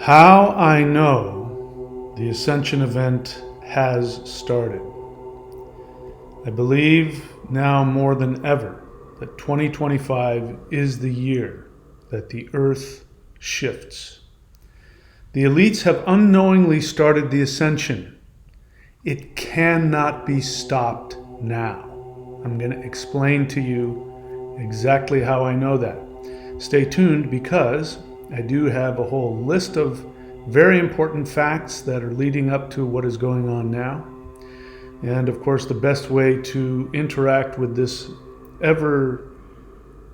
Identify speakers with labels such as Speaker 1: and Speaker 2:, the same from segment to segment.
Speaker 1: How I know the Ascension event has started. I believe now more than ever that 2025 is the year that the Earth shifts. The elites have unknowingly started the Ascension. It cannot be stopped now. I'm going to explain to you exactly how I know that. Stay tuned because I do have a whole list of very important facts that are leading up to what is going on now. And of course, the best way to interact with this ever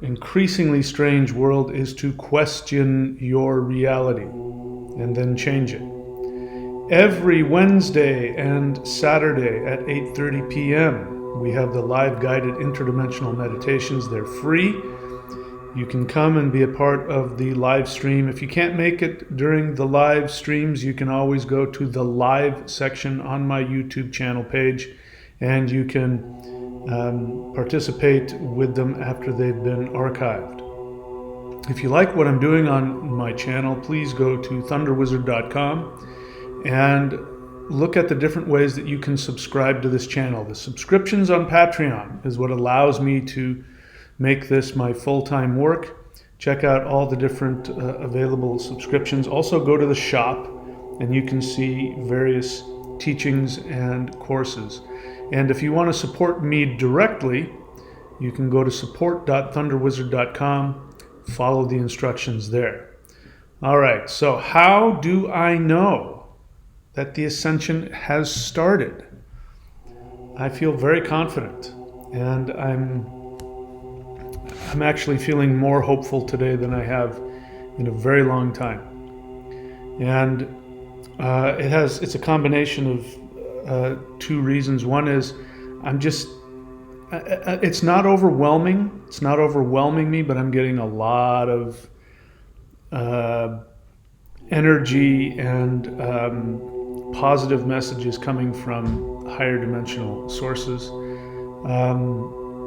Speaker 1: increasingly strange world is to question your reality and then change it. Every Wednesday and Saturday at 8:30 p.m., we have the live guided interdimensional meditations. They're free. You can come and be a part of the live stream. If you can't make it during the live streams, you can always go to the live section on my YouTube channel page, and you can participate with them after they've been archived. If you like what I'm doing on my channel, please go to thunderwizard.com and look at the different ways that you can subscribe to this channel. The subscriptions on Patreon is what allows me to make this my full-time work. Check out all the different available subscriptions. Also go to the shop and you can see various teachings and courses. And if you want to support me directly, you can go to support.thunderwizard.com, follow the instructions there. All right, so how do I know that the Ascension has started? I feel very confident, and I'm actually feeling more hopeful today than I have in a very long time. And it's a combination of two reasons. One is it's not overwhelming. It's not overwhelming me, but I'm getting a lot of energy and positive messages coming from higher dimensional sources.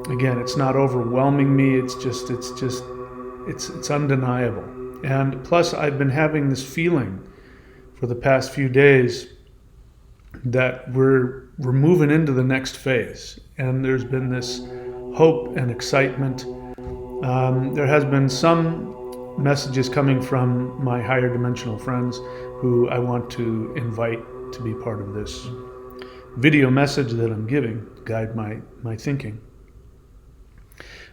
Speaker 1: Again, it's not overwhelming me. It's undeniable. And plus, I've been having this feeling for the past few days that we're moving into the next phase. And there's been this hope and excitement. There has been some messages coming from my higher dimensional friends who I want to invite to be part of this video message that I'm giving, to guide my thinking.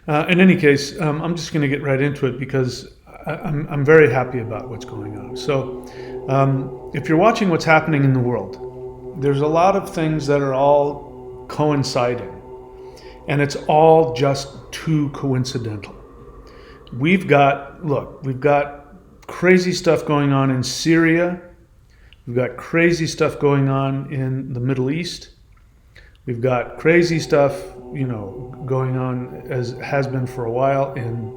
Speaker 1: In any case, I'm just going to get right into it because I'm very happy about what's going on. So if you're watching what's happening in the world, there's a lot of things that are all coinciding, and it's all just too coincidental. We've got crazy stuff going on in Syria. We've got crazy stuff going on in the Middle East. We've got crazy stuff, going on, as has been for a while, in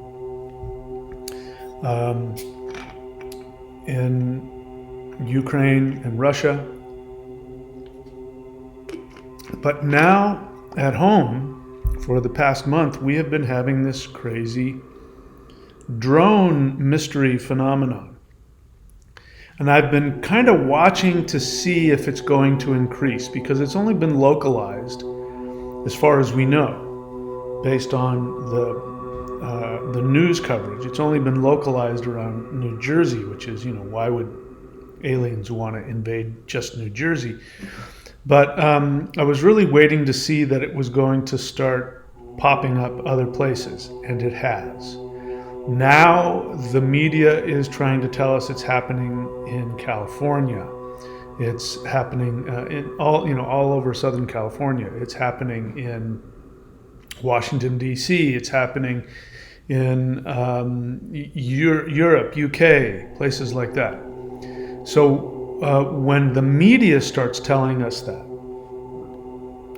Speaker 1: Ukraine and Russia. But now at home, for the past month, we have been having this crazy drone mystery phenomenon. And I've been kind of watching to see if it's going to increase, because it's only been localized, as far as we know, based on the news coverage. It's only been localized around New Jersey, which is, why would aliens want to invade just New Jersey? But I was really waiting to see that it was going to start popping up other places, and it has. Now the media is trying to tell us it's happening in California. It's happening in all over Southern California. It's happening in Washington, D.C. It's happening in Europe, UK, places like that. So when the media starts telling us that,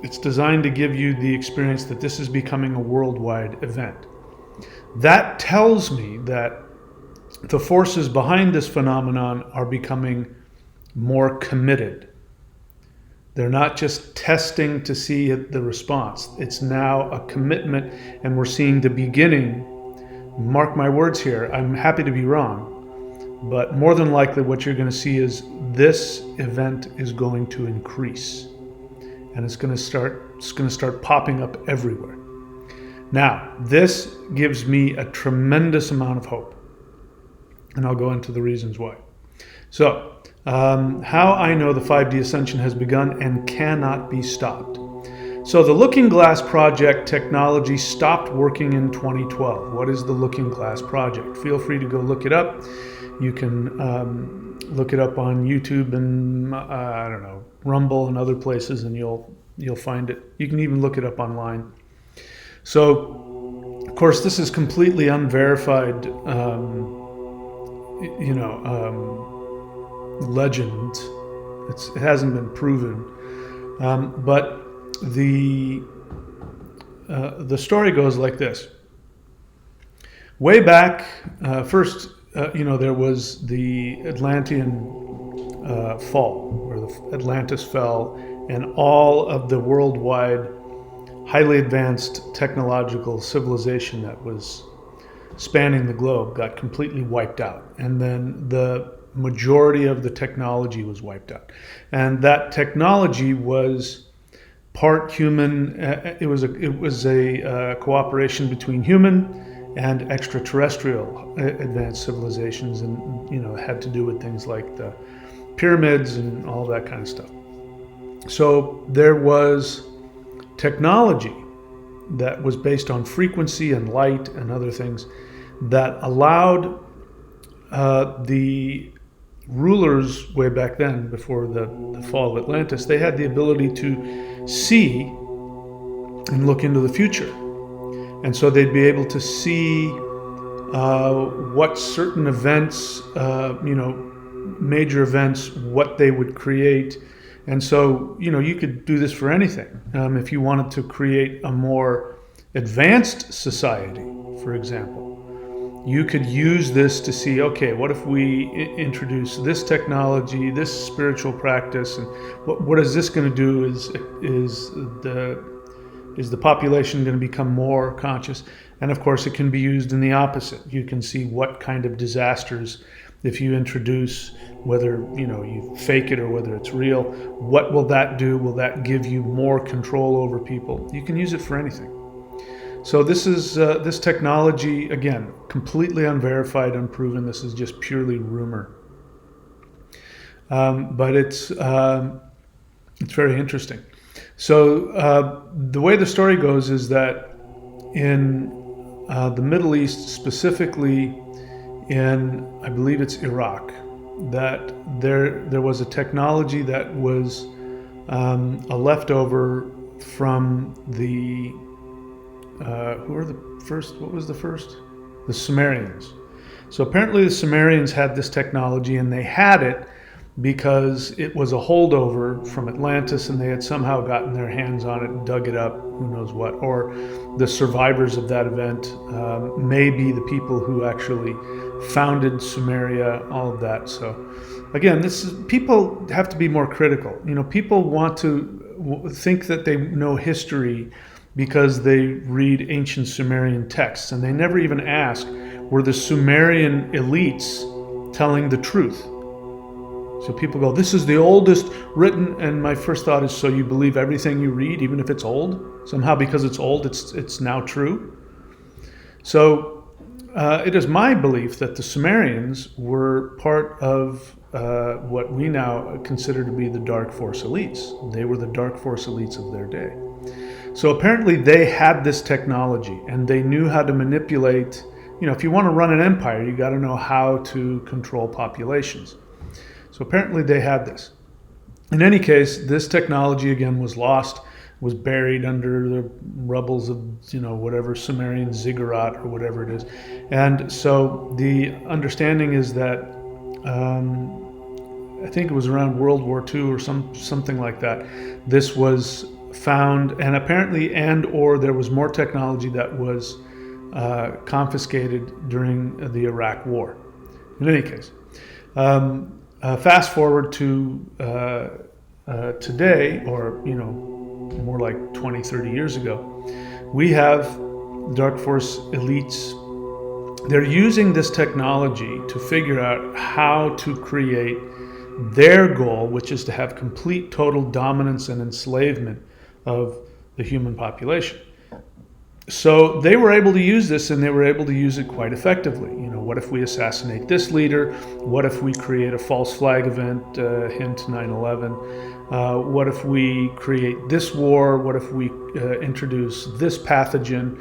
Speaker 1: it's designed to give you the experience that this is becoming a worldwide event. That tells me that the forces behind this phenomenon are becoming more committed. They're not just testing to see the response. It's now a commitment, and we're seeing the beginning. Mark my words here, I'm happy to be wrong, But more than likely what you're going to see is this event is going to increase. And it's going to start popping up everywhere. Now, this gives me a tremendous amount of hope. And I'll go into the reasons why. So, how I know the 5D Ascension has begun and cannot be stopped. So the Looking Glass Project technology stopped working in 2012. What is the Looking Glass Project? Feel free to go look it up. You can look it up on YouTube and I don't know, Rumble and other places, and you'll find it. You can even look it up online. So, of course, this is completely unverified, legend. It hasn't been proven, but the story goes like this. Way back, first, there was the Atlantean fall, where the Atlantis fell, and all of the worldwide highly advanced technological civilization that was spanning the globe got completely wiped out. And then the majority of the technology was wiped out. And that technology was part human. It was a cooperation between human and extraterrestrial advanced civilizations, and had to do with things like the pyramids and all that kind of stuff. So there was technology that was based on frequency and light and other things that allowed the rulers way back then, before the fall of Atlantis, they had the ability to see and look into the future. And so they'd be able to see what certain events, major events, what they would create. And so, you could do this for anything. If you wanted to create a more advanced society, for example, you could use this to see, okay, what if we introduce this technology, this spiritual practice, and what is this going to do? Is the population going to become more conscious? And of course, it can be used in the opposite. You can see what kind of disasters, if you introduce, whether you fake it or whether it's real, what will that do? Will that give you more control over people? You can use it for anything. So this is this technology, again, completely unverified, unproven. This is just purely rumor. But it's very interesting. So the way the story goes is that in the Middle East, specifically in, I believe it's Iraq, that there was a technology that was a leftover from the who were the first? What was the first? The Sumerians. So apparently the Sumerians had this technology, and they had it because it was a holdover from Atlantis, and they had somehow gotten their hands on it and dug it up, who knows what. Or the survivors of that event may be the people who actually founded Sumeria, all of that. So again, people have to be more critical. People want to think that they know history because they read ancient Sumerian texts, and they never even ask, were the Sumerian elites telling the truth? So people go, this is the oldest written, and my first thought is, so you believe everything you read, even if it's old? Somehow because it's old, it's now true? So it is my belief that the Sumerians were part of what we now consider to be the Dark Force elites. They were the Dark Force elites of their day. So apparently they had this technology, and they knew how to manipulate. If you want to run an empire, you got to know how to control populations. So apparently they had this. In any case, this technology again was lost, was buried under the rubbles of, whatever Sumerian ziggurat or whatever it is. And so the understanding is that I think it was around World War II or something like that. This was found, and apparently, or there was more technology that was confiscated during the Iraq War. In any case, fast forward to today, or more like 20, 30 years ago, we have Dark Force elites they're using this technology to figure out how to create their goal, which is to have complete total dominance and enslavement of the human population. So they were able to use this, and they were able to use it quite effectively. What if we assassinate this leader? What if we create a false flag event, hint 9/11? What if we create this war? What if we introduce this pathogen?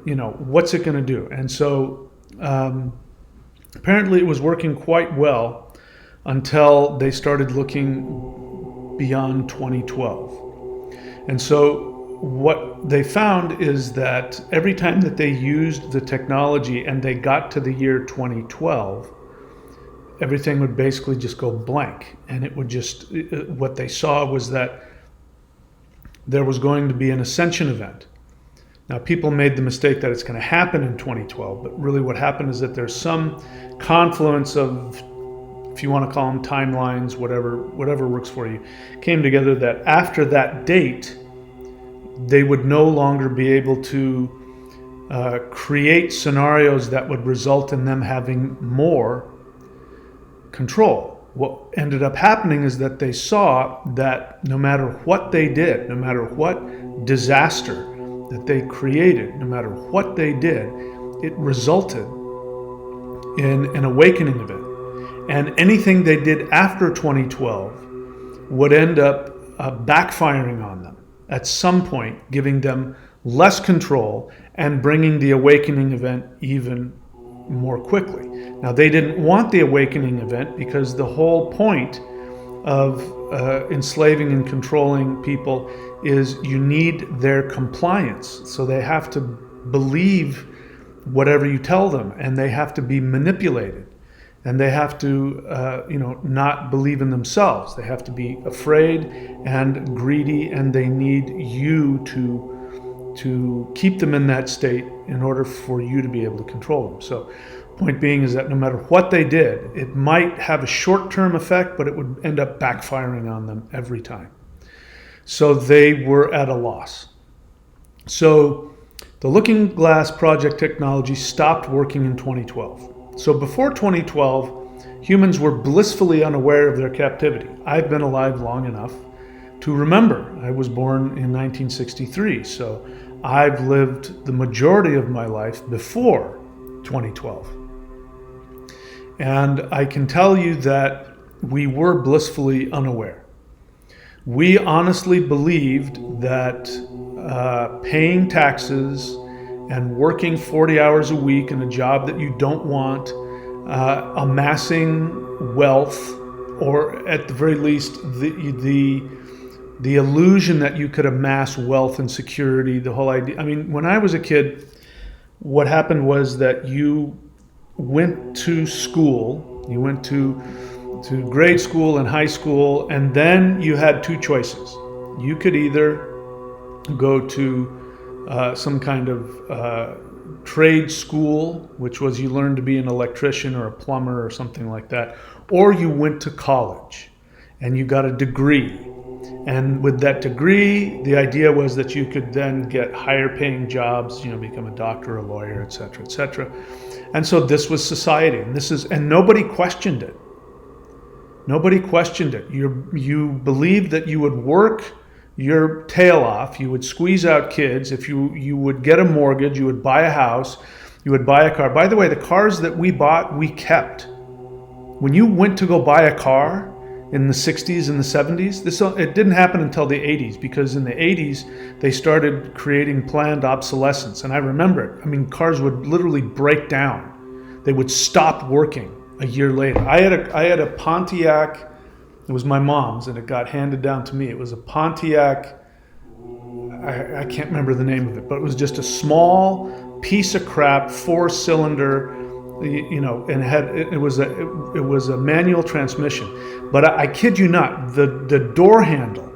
Speaker 1: What's it going to do? And so apparently it was working quite well until they started looking beyond 2012. And so what they found is that every time that they used the technology and they got to the year 2012, everything would basically just go blank. And it would just, what they saw was that there was going to be an Ascension event. Now, people made the mistake that it's going to happen in 2012, but really what happened is that there's some confluence of, if you want to call them timelines, whatever works for you, came together that after that date, they would no longer be able to create scenarios that would result in them having more control. What ended up happening is that they saw that no matter what they did, no matter what disaster that they created, no matter what they did, it resulted in an awakening event. And anything they did after 2012 would end up backfiring on them at some point, giving them less control and bringing the awakening event even more quickly. Now, they didn't want the awakening event because the whole point of enslaving and controlling people is you need their compliance. So they have to believe whatever you tell them, and they have to be manipulated, and they have to not believe in themselves. They have to be afraid and greedy, and they need you to keep them in that state in order for you to be able to control them. So point being is that no matter what they did, it might have a short-term effect, but it would end up backfiring on them every time. So they were at a loss. So the Looking Glass Project technology stopped working in 2012. So before 2012, humans were blissfully unaware of their captivity. I've been alive long enough to remember. I was born in 1963, so I've lived the majority of my life before 2012. And I can tell you that we were blissfully unaware. We honestly believed that paying taxes and working 40 hours a week in a job that you don't want, amassing wealth, or at the very least the illusion that you could amass wealth and security, the whole idea. I mean, when I was a kid, what happened was that you went to school, you went to grade school and high school, and then you had two choices. You could either go to some kind of trade school, which was you learned to be an electrician or a plumber or something like that, or you went to college and you got a degree. And with that degree, the idea was that you could then get higher paying jobs, become a doctor, a lawyer, et cetera, et cetera. And so this was society, and nobody questioned it. Nobody questioned it. You believed that you would work your tail off, you would squeeze out kids, if you would get a mortgage, you would buy a house, you would buy a car. By the way, the cars that we bought, we kept. When you went to go buy a car in the 60s and the 70s, it didn't happen until the 80s, because in the 80s, they started creating planned obsolescence. And I remember it. I mean, cars would literally break down. They would stop working a year later. I had a Pontiac. It was my mom's, and it got handed down to me. It was a Pontiac. I can't remember the name of it, but it was just a small piece of crap, 4-cylinder, and it was a manual transmission. But I kid you not, the door handle,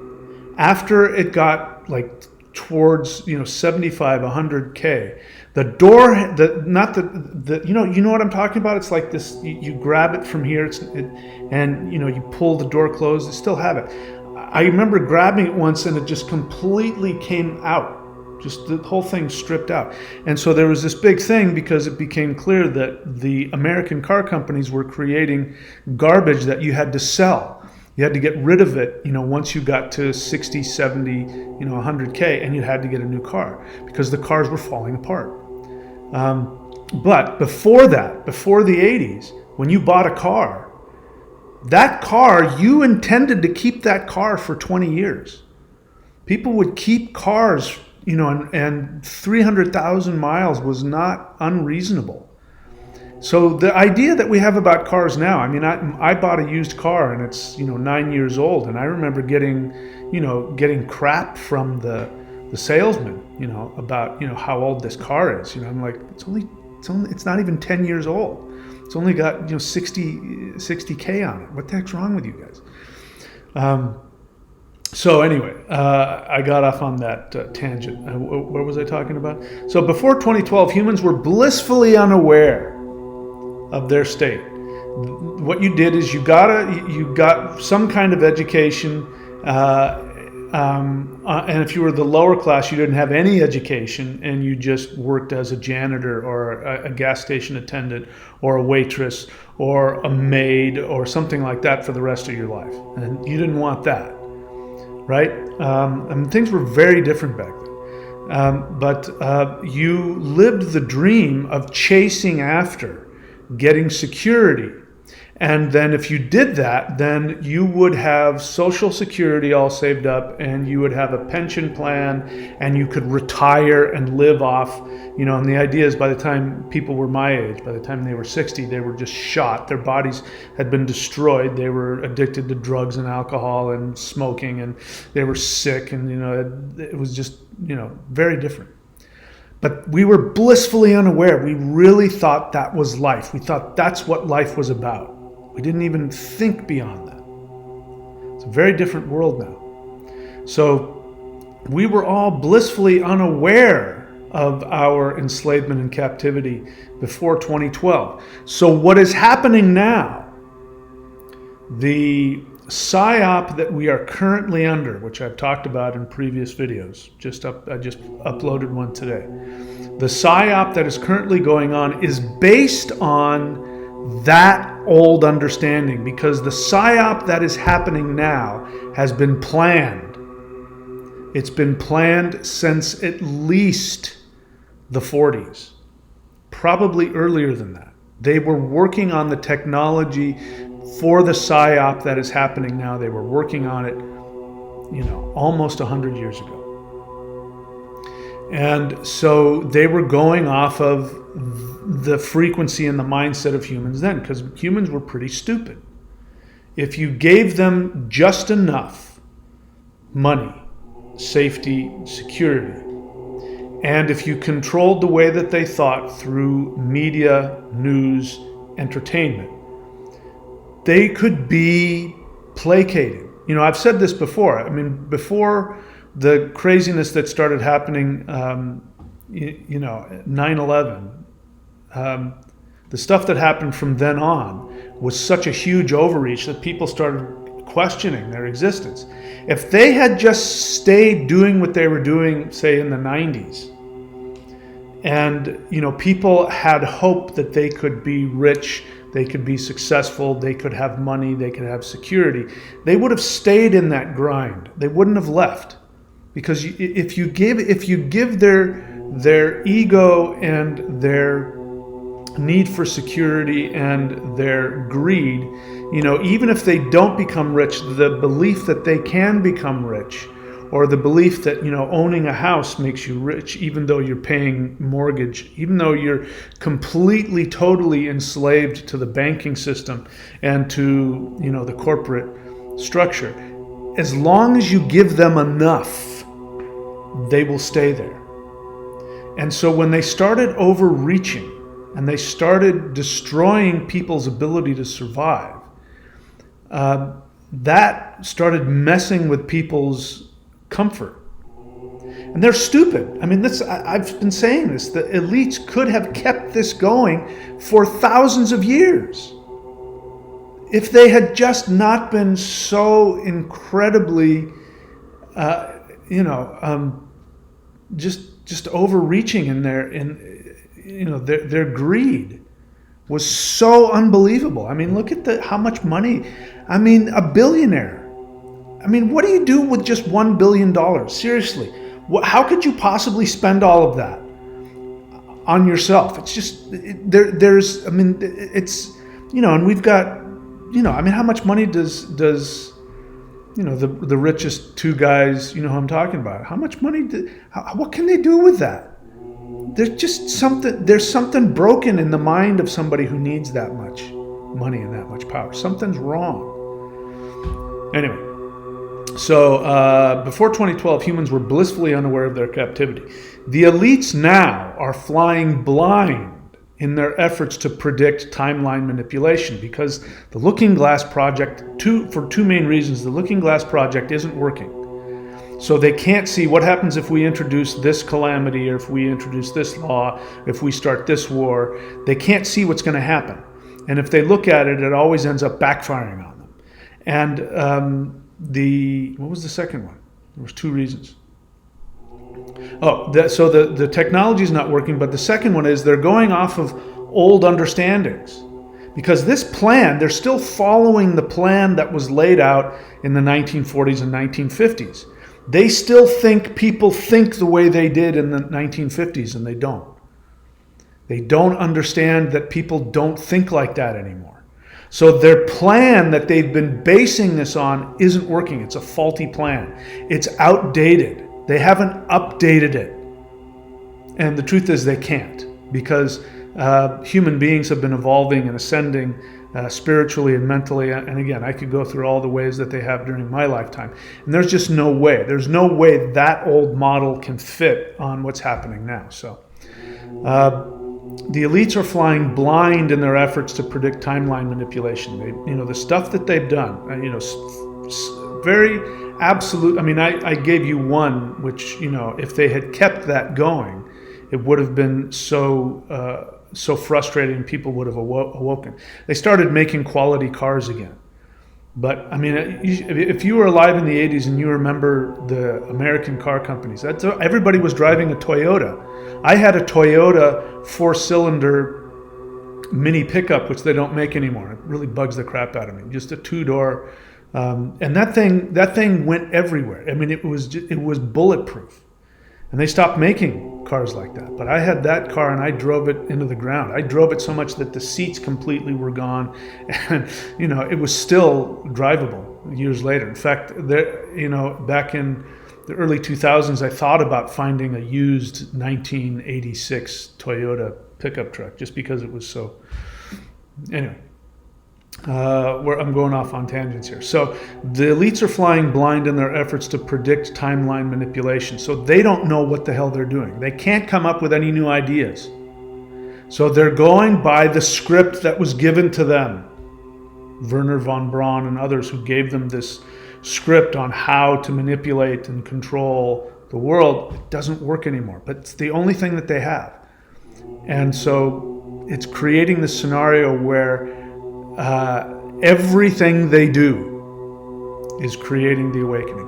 Speaker 1: after it got like towards 75, 100K, the door, you know what I'm talking about? It's like this. You grab it from here, and you pull the door closed. I still have it. I remember grabbing it once, and it just completely came out. Just the whole thing stripped out. And so there was this big thing because it became clear that the American car companies were creating garbage that you had to sell. You had to get rid of it, once you got to 60, 70, 100K, and you had to get a new car because the cars were falling apart. But before that, before the 80s, when you bought a car, that car, you intended to keep that car for 20 years. People would keep cars, and 300,000 miles was not unreasonable. So the idea that we have about cars now, I bought a used car and it's, 9 years old, and I remember getting crap from the salesman, about, how old this car is. I'm like, it's not even 10 years old. It's only got, 60K on it. What the heck's wrong with you guys? So anyway, I got off on that tangent. What was I talking about? So before 2012, humans were blissfully unaware of their state. What you did is you got some kind of education, and if you were the lower class, you didn't have any education, and you just worked as a janitor or a gas station attendant or a waitress or a maid or something like that for the rest of your life. And you didn't want that. Right? Things were very different back then. But you lived the dream of chasing after getting security. And then if you did that, then you would have Social Security all saved up, and you would have a pension plan, and you could retire and live off, and the idea is by the time people were my age, by the time they were 60, they were just shot. Their bodies had been destroyed. They were addicted to drugs and alcohol and smoking, and they were sick, and, it was just, very different. But we were blissfully unaware. We really thought that was life. We thought that's what life was about. We didn't even think beyond that. It's a very different world now. So we were all blissfully unaware of our enslavement and captivity before 2012. So what is happening now, the psy-op that we are currently under, which I've talked about in previous videos, I just uploaded one today. The psy-op that is currently going on is based on that old understanding, because the psy-op that is happening now has been planned. It's been planned since at least the 40s, probably earlier than that. They were working on the technology for the psy-op that is happening now. They were working on it, almost 100 years ago. And so they were going off of the frequency and the mindset of humans then, because humans were pretty stupid. If you gave them just enough money, safety, security, and if you controlled the way that they thought through media, news, entertainment, they could be placated. I've said this before. Before the craziness that started happening, 9/11, the stuff that happened from then on was such a huge overreach that people started questioning their existence. If they had just stayed doing what they were doing, say in the 90s, and people had hope that they could be rich, they could be successful, they could have money, they could have security, they would have stayed in that grind. They wouldn't have left. Because if you give their ego and their need for security and their greed, even if they don't become rich, the belief that they can become rich, or the belief that owning a house makes you rich, even though you're paying mortgage, even though you're completely, totally enslaved to the banking system and to the corporate structure, as long as you give them enough, they will stay there. And so when they started overreaching and they started destroying people's ability to survive, that started messing with people's comfort. And they're stupid. I've been saying this. The elites could have kept this going for thousands of years if they had just not been so incredibly, just just overreaching in their greed was so unbelievable. I mean, look at how much money. I mean, a billionaire. I mean, what do you do with just $1 billion? Seriously, how could you possibly spend all of that on yourself? It's just, there's, I mean, it's, and we've got, I mean, how much money does the richest two guys, who I'm talking about, how much money, what can they do with that? There's something broken in the mind of somebody who needs that much money and that much power. Something's wrong. Anyway, so before 2012, humans were blissfully unaware of their captivity. The elites now are flying blind in their efforts to predict timeline manipulation, because the Looking Glass Project, for two main reasons, the Looking Glass Project isn't working. So they can't see what happens if we introduce this calamity, or if we introduce this law, if we start this war. They can't see what's going to happen. And if they look at it, it always ends up backfiring on them. And what was the second one? There was two reasons. So the technology is not working, but the second one is they're going off of old understandings. Because this plan, they're still following the plan that was laid out in the 1940s and 1950s. They still think people think the way they did in the 1950s, and they don't. They don't understand that people don't think like that anymore. So their plan that they've been basing this on isn't working. It's a faulty plan. It's outdated. They haven't updated it. And the truth is they can't, because human beings have been evolving and ascending spiritually and mentally. And again, I could go through all the ways that they have during my lifetime. And there's just no way. There's no way that old model can fit on what's happening now. So the elites are flying blind in their efforts to predict timeline manipulation. The stuff that they've done, very absolute. I mean, I gave you one, which, if they had kept that going, it would have been so frustrating. People would have awoken. They started making quality cars again. But I mean, if you were alive in the 80s and you remember the American car companies, everybody was driving a Toyota. I had a Toyota 4-cylinder mini pickup, which they don't make anymore. It really bugs the crap out of me. Just a 2-door, and that thing went everywhere. I mean, it was bulletproof. And they stopped making cars like that. But I had that car and I drove it into the ground. I drove it so much that the seats completely were gone. And, it was still drivable years later. In fact, back in the early 2000s, I thought about finding a used 1986 Toyota pickup truck just because it was so... Anyway. Where I'm going off on tangents here. So the elites are flying blind in their efforts to predict timeline manipulation. So they don't know what the hell they're doing. They can't come up with any new ideas. So they're going by the script that was given to them. Werner von Braun and others who gave them this script on how to manipulate and control the world. It doesn't work anymore, but it's the only thing that they have. And so it's creating this scenario where everything they do is creating the awakening.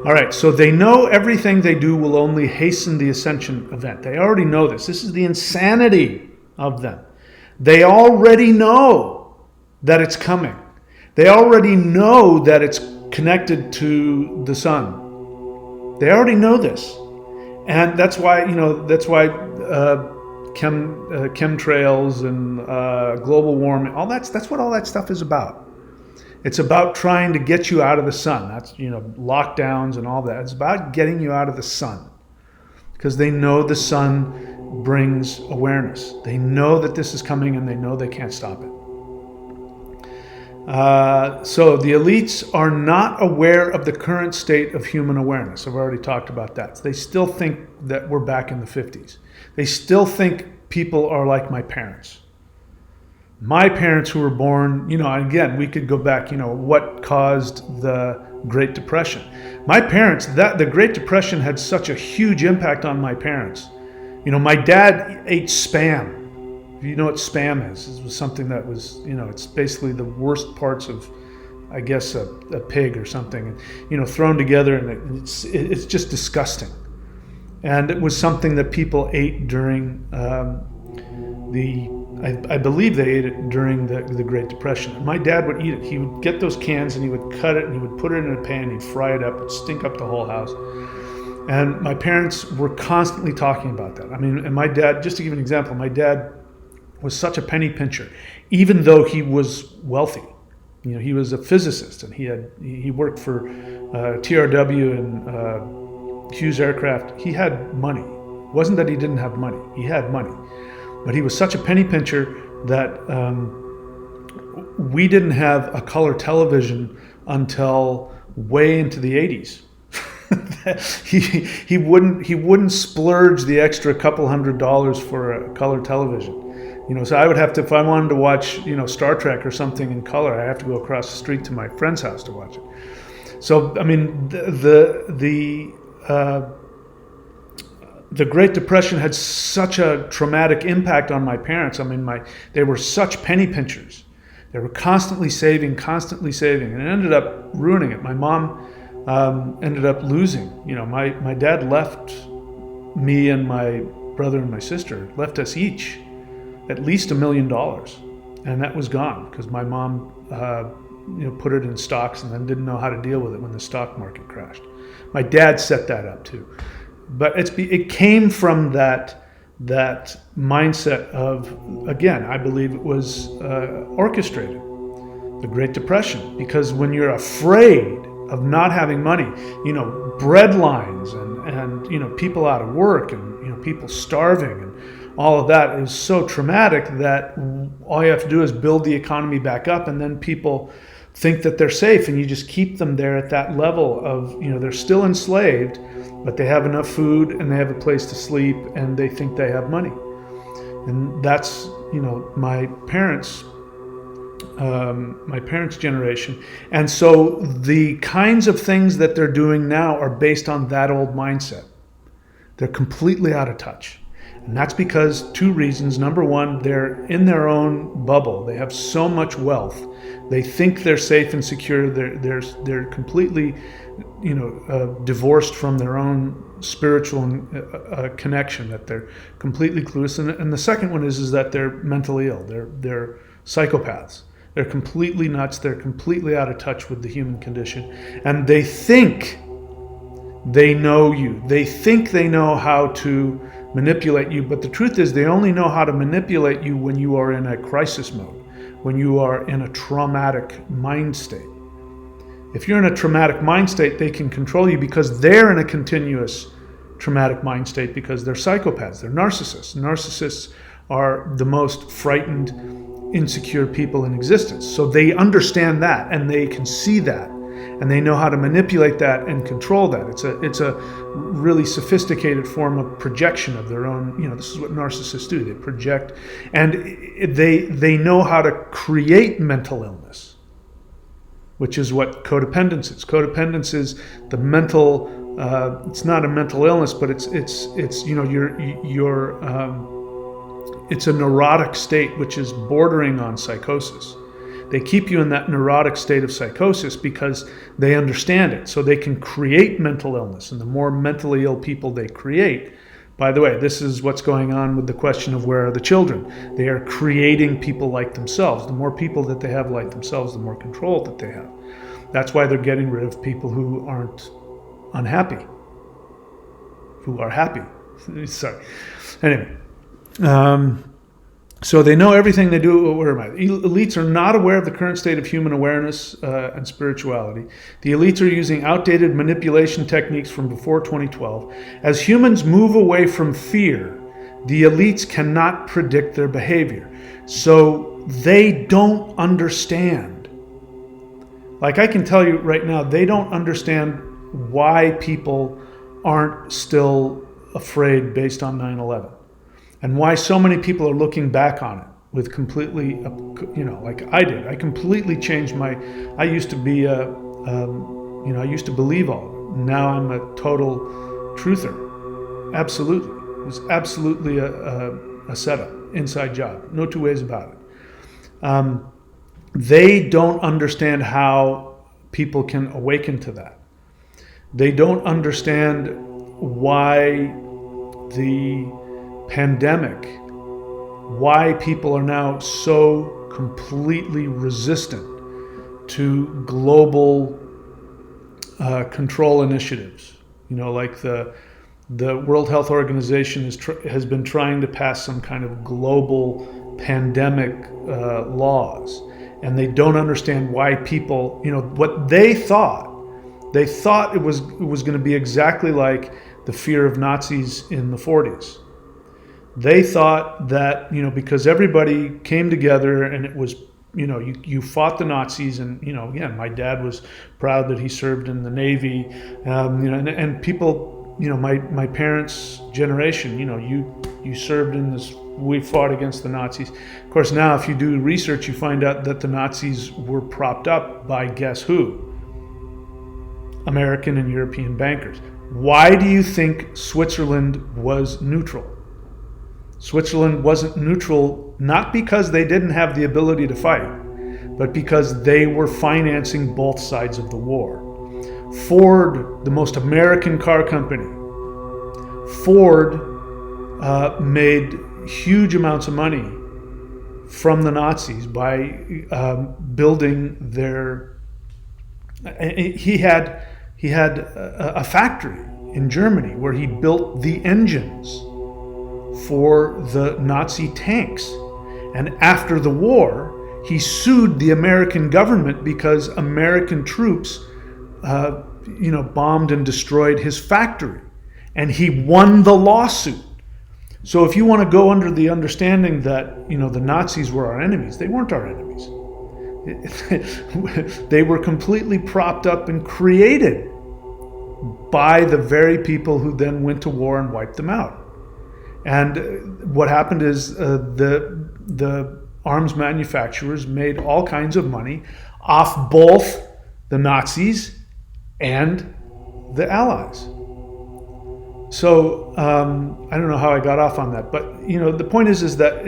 Speaker 1: All right, so they know everything they do will only hasten the Ascension event. They already know this. This is the insanity of them. They already know that it's coming. They already know that it's connected to the sun. They already know this. And that's why, chemtrails and global warming, that's what all that stuff is about. It's about trying to get you out of the sun. That's, lockdowns and all that. It's about getting you out of the sun, because they know the sun brings awareness. They know that this is coming and they know they can't stop it. So the elites are not aware of the current state of human awareness. I've already talked about that. They still think that we're back in the 50s. They still think people are like my parents. My parents who were born, again, we could go back, what caused the Great Depression. My parents, the Great Depression had such a huge impact on my parents. My dad ate Spam. If you know what Spam is, it was something that was, it's basically the worst parts of, I guess, a pig or something, thrown together, and it's just disgusting. And it was something that people ate during I believe they ate it during the Great Depression. And my dad would eat it. He would get those cans and he would cut it and he would put it in a pan, he'd fry it up, it'd stink up the whole house. And my parents were constantly talking about that. I mean, and my dad, just to give an example, my dad was such a penny pincher, even though he was wealthy. You know, he was a physicist and he worked for TRW and Hughes Aircraft. He had money. It wasn't that he didn't have money. He had money. But he was such a penny pincher that we didn't have a color television until way into the 80s. he wouldn't splurge the extra couple $100 for a color television. You know, so I would have to, if I wanted to watch, you know, Star Trek or something in color, I have to go across the street to my friend's house to watch it. So I mean, the Great Depression had such a traumatic impact on my parents. I mean, they were such penny pinchers. They were constantly saving, and it ended up ruining it. My mom ended up losing. You know, my dad left me and my brother and my sister, left us each at least $1 million, and that was gone because my mom, you know, put it in stocks and then didn't know how to deal with it when the stock market crashed. My dad set that up too. But it came from that mindset of, again, I believe it was orchestrated, the Great Depression, because when you're afraid of not having money, you know, bread lines and you know, people out of work and, you know, people starving and all of that is so traumatic that all you have to do is build the economy back up, and then people think that they're safe, and you just keep them there at that level of, you know, they're still enslaved, but they have enough food and they have a place to sleep and they think they have money. And that's, you know, my parents' generation. And so the kinds of things that they're doing now are based on that old mindset. They're completely out of touch. And that's because two reasons. Number one, they're in their own bubble. They have so much wealth. They think they're safe and secure. They're completely, you know, divorced from their own spiritual connection. That they're completely clueless. And the second one is that they're mentally ill. They're psychopaths. They're completely nuts. They're completely out of touch with the human condition, and they think they know you. They think they know how to manipulate you, but the truth is they only know how to manipulate you when you are in a crisis mode, when you are in a traumatic mind state. If you're in a traumatic mind state, they can control you because they're in a continuous traumatic mind state, because they're psychopaths, they're narcissists. Narcissists are the most frightened, insecure people in existence. So they understand that and they can see that. And they know how to manipulate that and control that. It's a really sophisticated form of projection of their own. You know, this is what narcissists do. They project, and they know how to create mental illness, which is what codependence is. Codependence is the mental. It's not a mental illness, but it's you know it's a neurotic state which is bordering on psychosis. They keep you in that neurotic state of psychosis because they understand it. So they can create mental illness. And the more mentally ill people they create, by the way, this is what's going on with the question of where are the children. They are creating people like themselves. The more people that they have like themselves, the more control that they have. That's why they're getting rid of people who aren't unhappy, who are happy. Sorry. Anyway. So they know everything they do. Where am I? Elites are not aware of the current state of human awareness and spirituality. The elites are using outdated manipulation techniques from before 2012. As humans move away from fear, the elites cannot predict their behavior. So they don't understand. Like I can tell you right now, they don't understand why people aren't still afraid based on 9/11. And why so many people are looking back on it with completely, you know, like I did. I completely changed I used to be I used to believe all of it. Now I'm a total truther. Absolutely. It was absolutely a setup, inside job. No two ways about it. They don't understand how people can awaken to that. They don't understand why the pandemic, why people are now so completely resistant to global control initiatives. Like the World Health Organization has been trying to pass some kind of global pandemic laws, and they don't understand why people, what they thought it was going to be exactly like the fear of Nazis in the 40s. They thought that, because everybody came together and it was, you fought the Nazis, and, again, my dad was proud that he served in the Navy, and people, my parents' generation, you served in this, we fought against the Nazis. Of course, now if you do research, you find out that the Nazis were propped up by guess who? American and European bankers. Why do you think Switzerland was neutral? Switzerland wasn't neutral not because they didn't have the ability to fight, but because they were financing both sides of the war. Ford, the most American car company, Ford made huge amounts of money from the Nazis by building their. He had a factory in Germany where he built the engines for the Nazi tanks. And after the war, he sued the American government because American troops, bombed and destroyed his factory. And he won the lawsuit. So if you want to go under the understanding that, the Nazis were our enemies, they weren't our enemies. They were completely propped up and created by the very people who then went to war and wiped them out. And what happened is the arms manufacturers made all kinds of money off both the Nazis and the Allies. So I don't know how I got off on that, but the point is that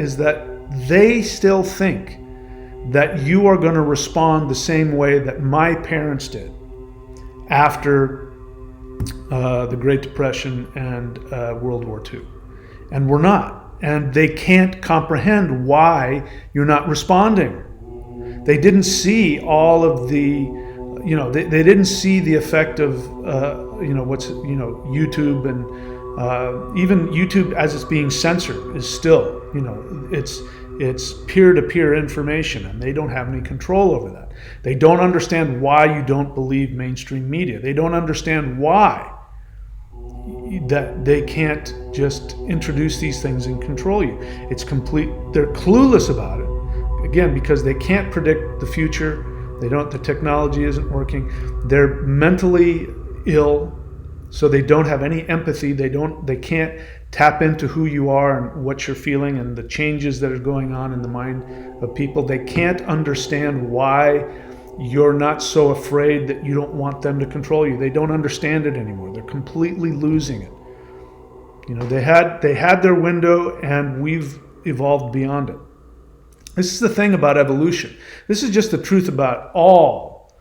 Speaker 1: they still think that you are going to respond the same way that my parents did after the Great Depression and World War II. And we're not. And they can't comprehend why you're not responding. They didn't see all of the, they didn't see the effect of, YouTube, and even YouTube as it's being censored is still, it's peer-to-peer information, and they don't have any control over that. They don't understand why you don't believe mainstream media. They don't understand why that they can't just introduce these things and control you. It's complete. They're clueless about it. Again, because they can't predict the future. The technology isn't working. They're mentally ill, so they don't have any empathy. They can't tap into who you are and what you're feeling and the changes that are going on in the mind of people. They can't understand why you're not so afraid that you don't want them to control you. They don't understand it anymore. They're completely losing it. They had their window, and we've evolved beyond it. This is the thing about evolution. This is just the truth about all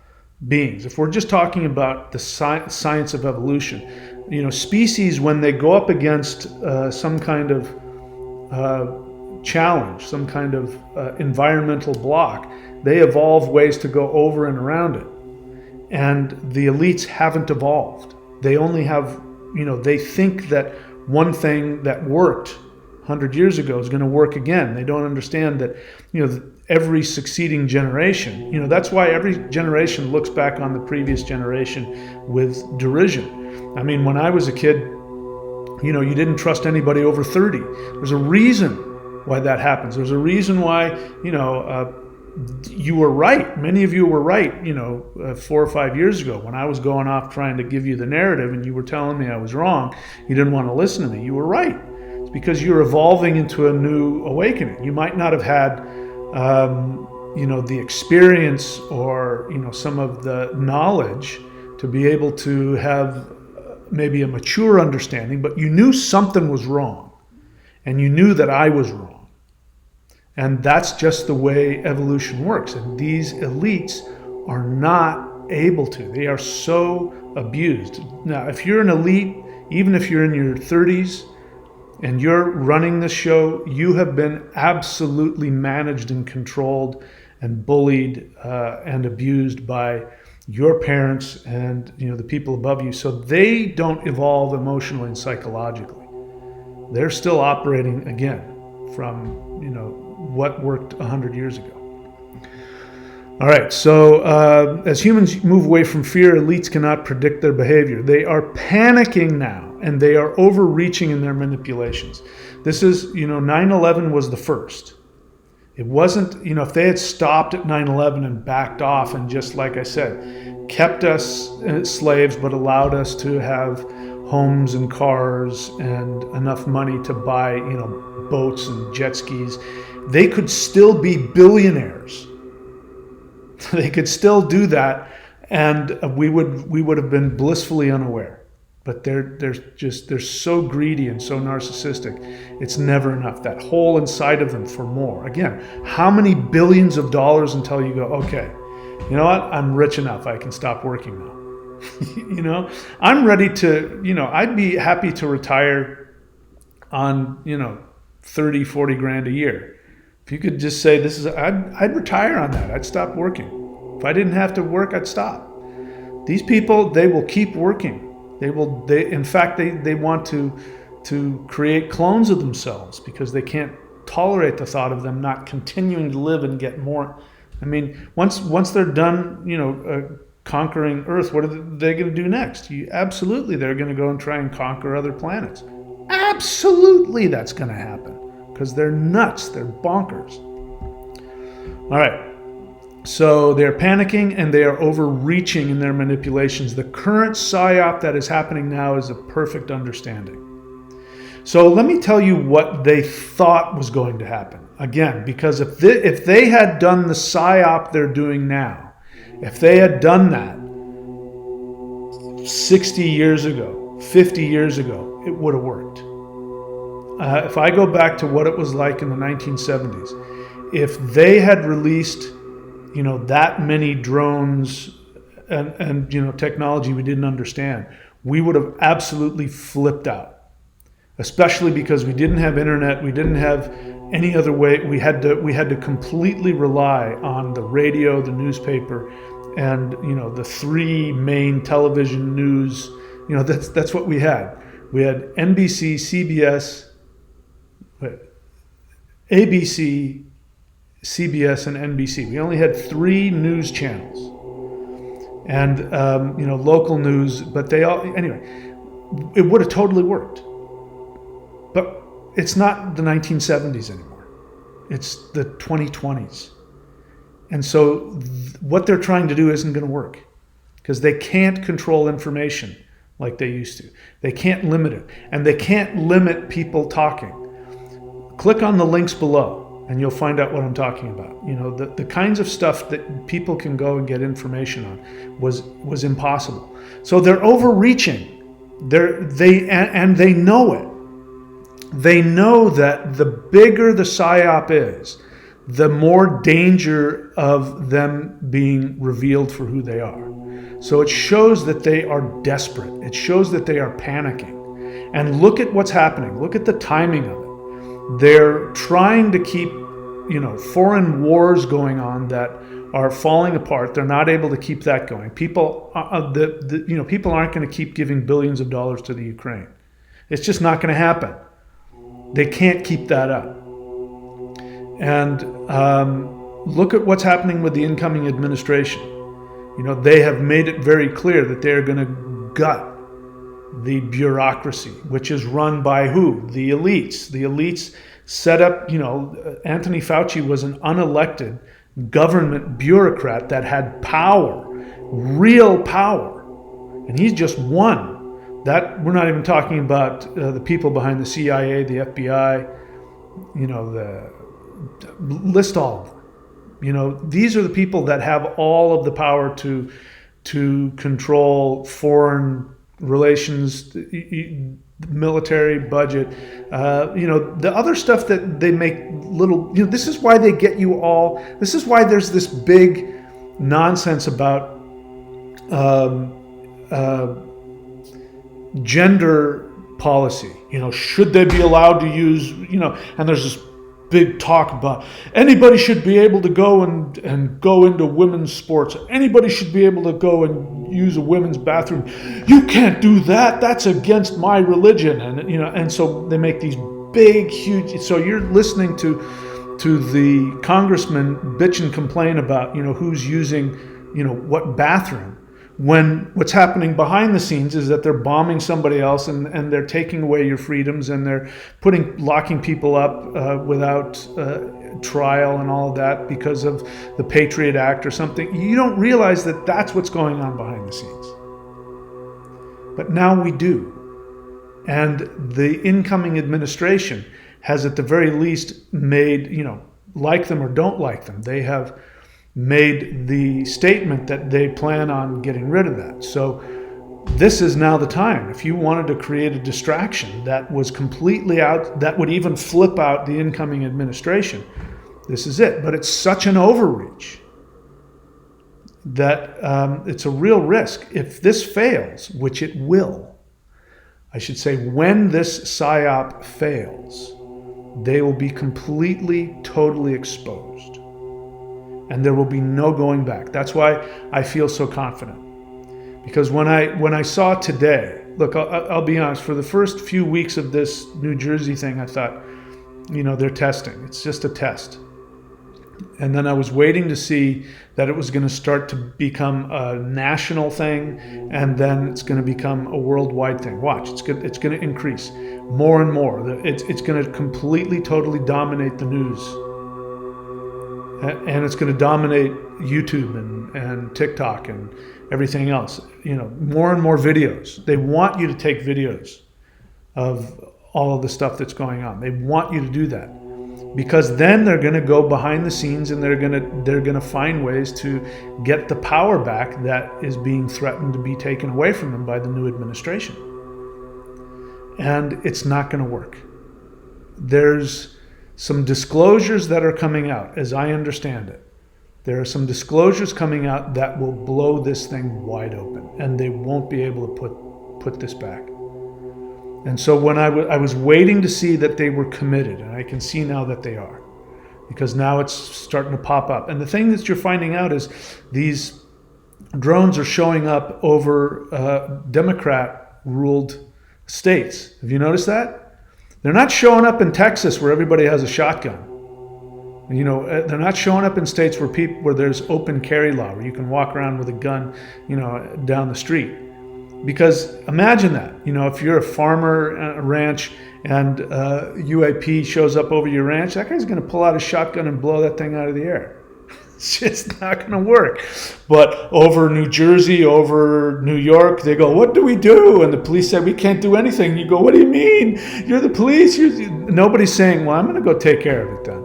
Speaker 1: beings. If we're just talking about the science of evolution, species, when they go up against some kind of challenge, some kind of environmental block, they evolve ways to go over and around it. And the elites haven't evolved. They only have, they think that one thing that worked 100 years ago is going to work again. They don't understand that, every succeeding generation, that's why every generation looks back on the previous generation with derision. I mean, when I was a kid, you didn't trust anybody over 30. There's a reason why that happens. There's a reason why, you were right. Many of you were right, 4 or 5 years ago when I was going off trying to give you the narrative and you were telling me I was wrong. You didn't want to listen to me. You were right. It's because you're evolving into a new awakening. You might not have had, the experience or, some of the knowledge to be able to have maybe a mature understanding, but you knew something was wrong and you knew that I was wrong. And that's just the way evolution works. And these elites are not able to. They are so abused. Now, if you're an elite, even if you're in your 30s, and you're running the show, you have been absolutely managed and controlled and bullied and abused by your parents and the people above you. So they don't evolve emotionally and psychologically. They're still operating again from what worked 100 years ago. All right, so as humans move away from fear, elites cannot predict their behavior. They are panicking now, and they are overreaching in their manipulations. This is, 9/11 was the first. It wasn't, if they had stopped at 9/11 and backed off and just, like I said, kept us slaves but allowed us to have homes and cars and enough money to buy, boats and jet skis, they could still be billionaires. They could still do that, and we would have been blissfully unaware. But they're so greedy and so narcissistic. It's never enough. That hole inside of them for more. Again, how many billions of dollars until you go, okay, you know what? I'm rich enough. I can stop working now. I'm ready to, I'd be happy to retire on, 30, 40 grand a year. If you could just say I'd retire on that. I'd stop working. If I didn't have to work, I'd stop. These people, they will keep working. They want to create clones of themselves because they can't tolerate the thought of them not continuing to live and get more. I mean, once they're done, conquering Earth, what are they going to do next? Absolutely, they're going to go and try and conquer other planets. Absolutely, that's going to happen. Because they're nuts, they're bonkers. All right, so they're panicking and they are overreaching in their manipulations. The current psy-op that is happening now is a perfect understanding. So let me tell you what they thought was going to happen. Again, because if they had done the psy-op they're doing now, if they had done that 60 years ago, 50 years ago, it would have worked. If I go back to what it was like in the 1970s, if they had released, that many drones and technology we didn't understand, we would have absolutely flipped out. Especially because we didn't have internet, we didn't have any other way. We had to completely rely on the radio, the newspaper, and the three main television news. That's what we had. We had NBC, CBS. ABC, CBS, and NBC. We only had 3 news channels, and local news. But anyway, it would have totally worked. But it's not the 1970s anymore. It's the 2020s, and so what they're trying to do isn't going to work because they can't control information like they used to. They can't limit it, and they can't limit people talking. Click on the links below and you'll find out what I'm talking about. The kinds of stuff that people can go and get information on was impossible. So they're overreaching. They know it. They know that the bigger the psy-op is, the more danger of them being revealed for who they are. So it shows that they are desperate. It shows that they are panicking. And look at what's happening. Look at the timing of it. They're trying to keep, foreign wars going on that are falling apart. They're not able to keep that going. People, people aren't going to keep giving billions of dollars to the Ukraine. It's just not going to happen. They can't keep that up. And look at what's happening with the incoming administration. They have made it very clear that they're going to gut the bureaucracy, which is run by who? The elites. The elites set up, Anthony Fauci was an unelected government bureaucrat that had power, real power. And he's just one. That we're not even talking about the people behind the CIA, the FBI, list all of them. These are the people that have all of the power to control foreign relations, military budget, the other stuff that they make little, this is why they get you all, this is why there's this big nonsense about gender policy. Should they be allowed to use, and there's this big talk about anybody should be able to go and go into women's sports. Anybody should be able to go and use a women's bathroom. You can't do that. That's against my religion. And so they make these big, huge. So you're listening to the congressman bitch and complain about, who's using, what bathroom. When what's happening behind the scenes is that they're bombing somebody else and they're taking away your freedoms and they're locking people up without trial and all of that because of the Patriot Act or something. You don't realize that that's what's going on behind the scenes. But now we do. And the incoming administration has at the very least made, like them or don't like them, they have made the statement that they plan on getting rid of that. So this is now the time. If you wanted to create a distraction that was completely out, that would even flip out the incoming administration, this is it. But it's such an overreach that it's a real risk. If this fails, which it will, I should say, when this psy-op fails, they will be completely, totally exposed. And there will be no going back. That's why I feel so confident. Because when I saw today, look, I'll be honest, for the first few weeks of this New Jersey thing, I thought, they're testing. It's just a test. And then I was waiting to see that it was going to start to become a national thing, and then it's going to become a worldwide thing. Watch, it's going to increase more and more. It's going to completely, totally dominate the news. And it's going to dominate YouTube and TikTok and everything else. More and more videos. They want you to take videos of all of the stuff that's going on. They want you to do that because then they're going to go behind the scenes and they're going to find ways to get the power back that is being threatened to be taken away from them by the new administration. And it's not going to work. There's some disclosures that are coming out, as I understand it. There are some disclosures coming out that will blow this thing wide open, and they won't be able to put this back. And so when I was waiting to see that they were committed, and I can see now that they are, because now it's starting to pop up. And the thing that you're finding out is these drones are showing up over Democrat-ruled states. Have you noticed that? They're not showing up in Texas where everybody has a shotgun. They're not showing up in states where there's open carry law, where you can walk around with a gun, down the street. Because imagine that, if you're a farmer at a ranch and UAP shows up over your ranch, that guy's going to pull out a shotgun and blow that thing out of the air. It's just not going to work. But over New Jersey, over New York, they go, what do we do? And the police say, we can't do anything. You go, what do you mean? You're the police. Nobody's saying, well, I'm going to go take care of it then.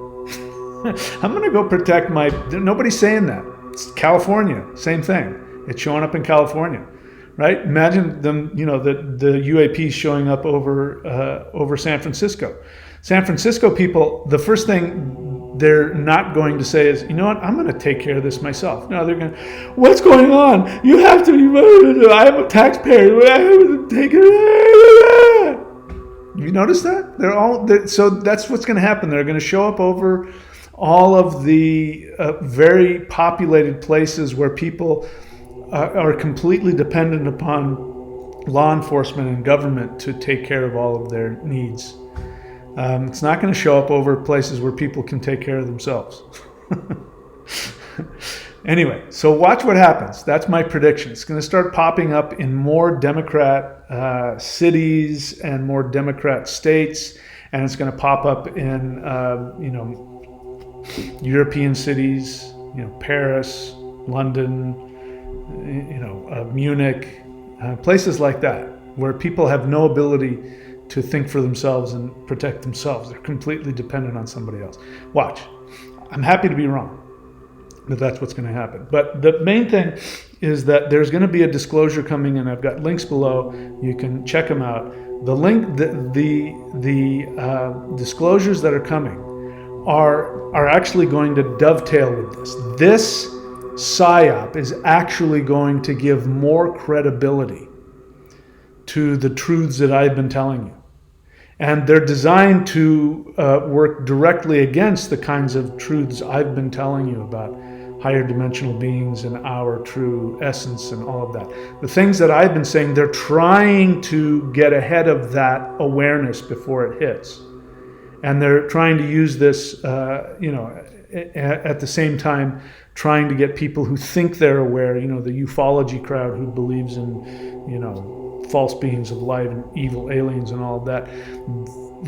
Speaker 1: I'm going to go protect nobody's saying that. It's California, same thing. It's showing up in California, right? Imagine them, the UAPs showing up over San Francisco. San Francisco people, the first thing they're not going to say is, I'm going to take care of this myself. No, they're going, what's going on? You have to be, I'm a taxpayer. I have to take it. You notice that? So that's what's going to happen. They're going to show up over all of the very populated places where people are completely dependent upon law enforcement and government to take care of all of their needs. It's not going to show up over places where people can take care of themselves. Anyway, so watch what happens. That's my prediction. It's going to start popping up in more Democrat cities and more Democrat states, and it's going to pop up in European cities, Paris, London, Munich, places like that, where people have no ability to think for themselves and protect themselves. They're completely dependent on somebody else. Watch. I'm happy to be wrong, but that's what's going to happen. But the main thing is that there's going to be a disclosure coming, and I've got links below. You can check them out. The link, the disclosures that are coming are actually going to dovetail with this. This psy-op is actually going to give more credibility to the truths that I've been telling you. And they're designed to work directly against the kinds of truths I've been telling you about higher dimensional beings and our true essence and all of that. The things that I've been saying, they're trying to get ahead of that awareness before it hits. And they're trying to use this, at the same time, trying to get people who think they're aware, the ufology crowd who believes in, false beings of light and evil aliens and all of that.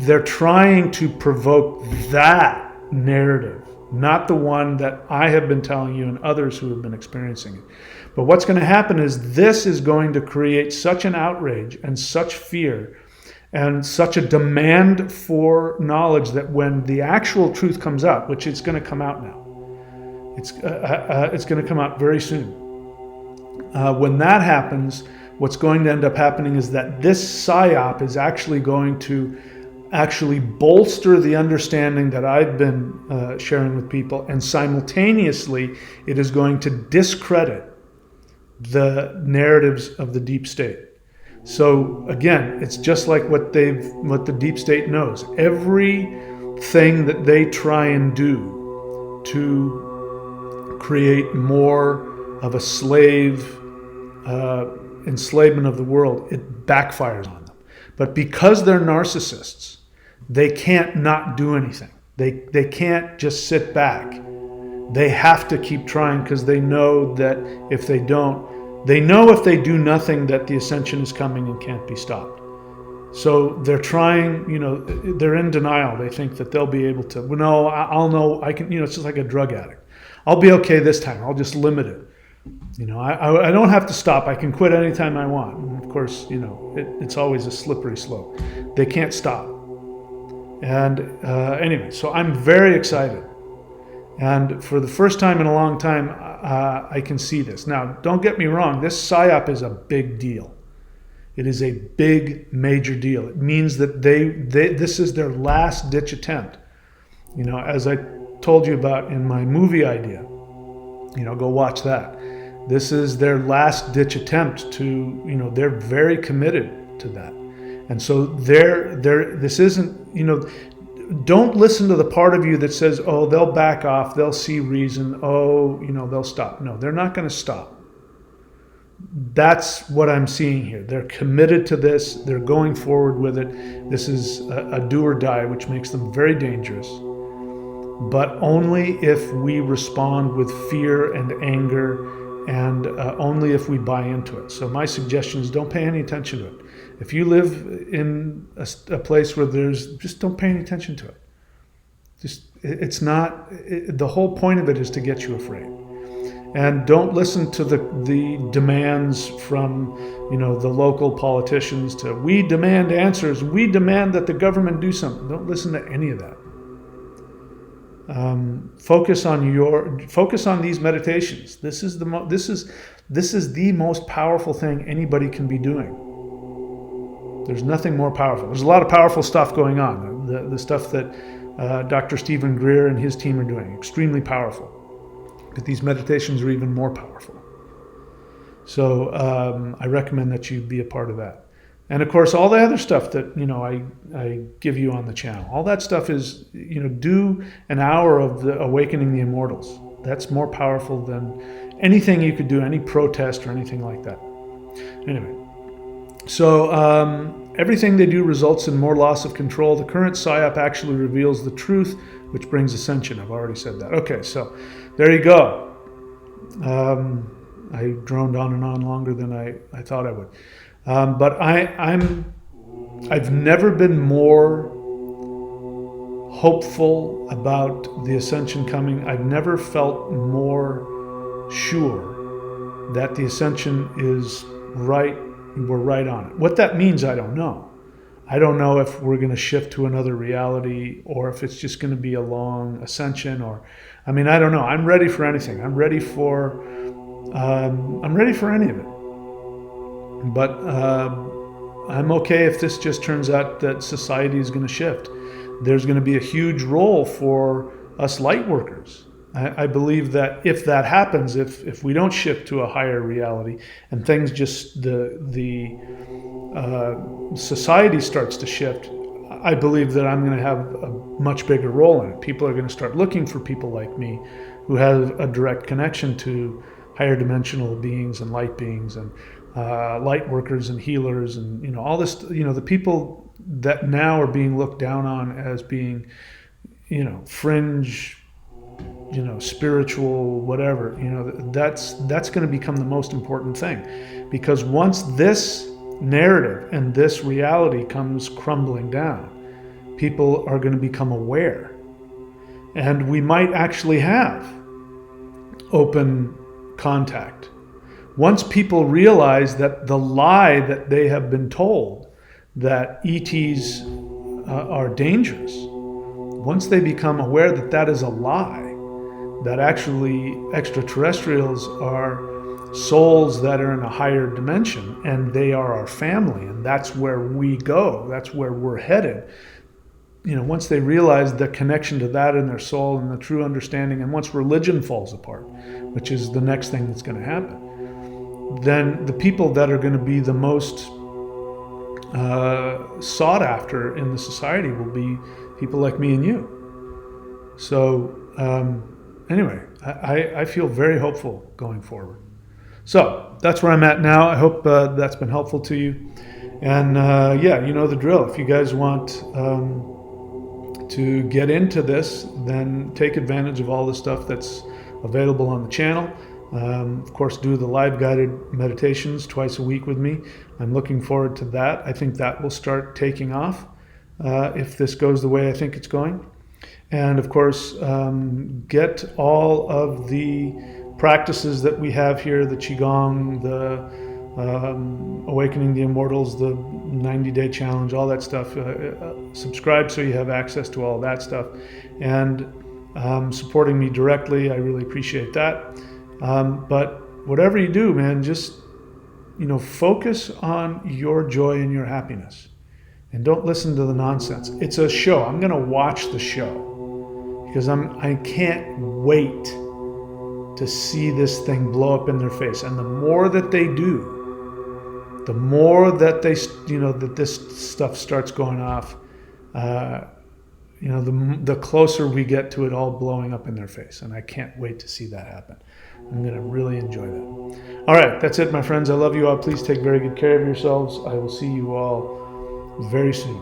Speaker 1: They're trying to provoke that narrative, not the one that I have been telling you and others who have been experiencing it. But what's going to happen is this is going to create such an outrage and such fear and such a demand for knowledge that when the actual truth comes out, which it's going to come out now, it's going to come out very soon. When that happens, what's going to end up happening is that this psy-op is actually going to bolster the understanding that I've been sharing with people, and simultaneously it is going to discredit the narratives of the deep state. So again, it's just like what the deep state knows. Everything that they try and do to create more of a slave enslavement of the world, it backfires on them. But because they're narcissists, they can't not do anything. They can't just sit back. They have to keep trying because they know that if they don't, they know if they do nothing that the ascension is coming and can't be stopped. So they're trying, they're in denial. They think that they'll be able to, well, no, I'll know, I can, it's just like a drug addict. I'll be okay this time. I'll just limit it. I don't have to stop. I can quit anytime I want. And of course, it's always a slippery slope. They can't stop. And anyway, so I'm very excited. And for the first time in a long time, I can see this. Now, don't get me wrong. This psy-op is a big deal. It is a big, major deal. It means that this is their last ditch attempt. As I told you about in my movie idea, go watch that. This is their last ditch attempt to, they're very committed to that. And so this isn't, don't listen to the part of you that says, oh, they'll back off, they'll see reason, oh, they'll stop. No, they're not going to stop. That's what I'm seeing here. They're committed to this. They're going forward with it. This is a do or die, which makes them very dangerous. But only if we respond with fear and anger, and only if we buy into it. So my suggestion is don't pay any attention to it. If you live in a place where just don't pay any attention to it. It's not, the whole point of it is to get you afraid. And don't listen to the demands from, the local politicians to, we demand answers, we demand that the government do something. Don't listen to any of that. Focus on these meditations. This is the most powerful thing anybody can be doing. There's nothing more powerful. There's a lot of powerful stuff going on. The stuff that Dr. Stephen Greer and his team are doing, extremely powerful. But these meditations are even more powerful. So I recommend that you be a part of that. And of course, all the other stuff that I give you on the channel, all that stuff is do an hour of the Awakening the Immortals. That's more powerful than anything you could do, any protest or anything like that. Anyway, so everything they do results in more loss of control. The current psy-op actually reveals the truth, which brings ascension. I've already said that. Okay, so there you go. I droned on and on longer than I thought I would. But I've never been more hopeful about the ascension coming. I've never felt more sure that the ascension is right. We're right on it. What that means, I don't know. I don't know if we're going to shift to another reality or if it's just going to be a long ascension I don't know. I'm ready for anything. I'm ready for any of it. But I'm okay if this just turns out that society is going to shift. There's going to be a huge role for us light workers. I believe that if that happens, if we don't shift to a higher reality and things just the society starts to shift, I believe that I'm going to have a much bigger role in it. People are going to start looking for people like me who have a direct connection to higher dimensional beings and light beings and light workers and healers and all this. The people that now are being looked down on as being fringe, spiritual, whatever. That's going to become the most important thing, because once this narrative and this reality comes crumbling down, people are going to become aware, and we might actually have open contact. Once people realize that the lie that they have been told, that ETs are dangerous, once they become aware that that is a lie, that actually extraterrestrials are souls that are in a higher dimension and they are our family and that's where we go, that's where we're headed. Once they realize the connection to that in their soul and the true understanding, and once religion falls apart, which is the next thing that's going to happen, then the people that are going to be the most sought after in the society will be people like me and you. So anyway, I feel very hopeful going forward. So that's where I'm at now. I hope that's been helpful to you. And you know the drill. If you guys want to get into this, then take advantage of all the stuff that's available on the channel. Of course, do the live guided meditations twice a week with me. I'm looking forward to that. I think that will start taking off if this goes the way I think it's going. And of course, get all of the practices that we have here, the Qigong, the Awakening the Immortals, the 90-day challenge, all that stuff. Subscribe so you have access to all that stuff. And supporting me directly, I really appreciate that. But whatever you do, man, just focus on your joy and your happiness. And don't listen to the nonsense. It's a show. I'm going to watch the show because I can't wait to see this thing blow up in their face. And the more that they do, the more that they, that this stuff starts going off, the closer we get to it all blowing up in their face. And I can't wait to see that happen. I'm going to really enjoy that. All right, that's it, my friends. I love you all. Please take very good care of yourselves. I will see you all very soon.